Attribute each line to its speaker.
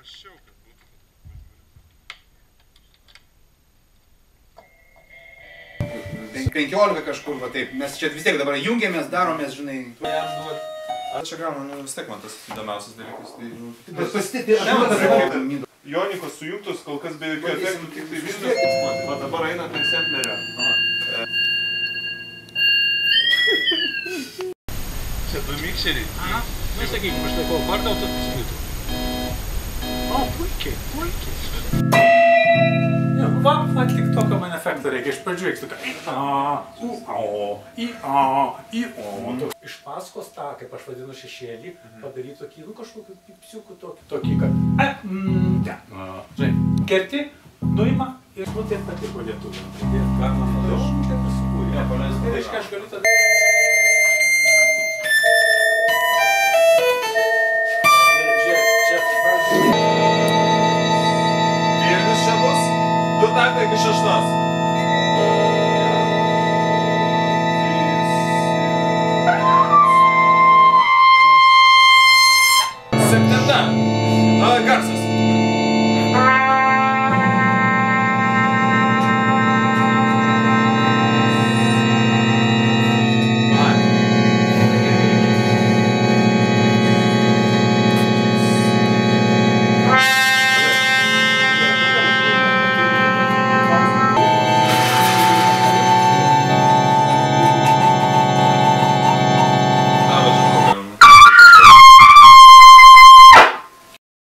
Speaker 1: paprasčiau, kad būtų.
Speaker 2: Tai 15 kažkur, va taip, mes čia vis tiek dabar jungiamės, daromės, žinai.
Speaker 3: Čia gauna, vis tiek man tas įdomiausias dalykas.
Speaker 2: Bet pasitėti,
Speaker 1: Jonikos sujungtos, kol kas be jokių efektų, tik tai viskas. Va dabar eina prie samplerio. Čia du mikseriai.
Speaker 4: Aha, nu sakykim, aš laikau vardą, o tu pasiūlytų. O, puikiai. Va, atlik tokio man efektą reikia. Iš pradžių reikia tokia i-a. Iš paskos tą, kaip aš vadinu šešėlį, padaryti tokį, nu kažkokį pipsiukų tokį, kad žinai, kerti, nuima ir nu taip patiko lietuvių. Ką man aš taip pasikūrė. Ne, paleis. Tai reiškia, aš galiu tada...
Speaker 1: Vilnius čia bus 2 taktai iki 6.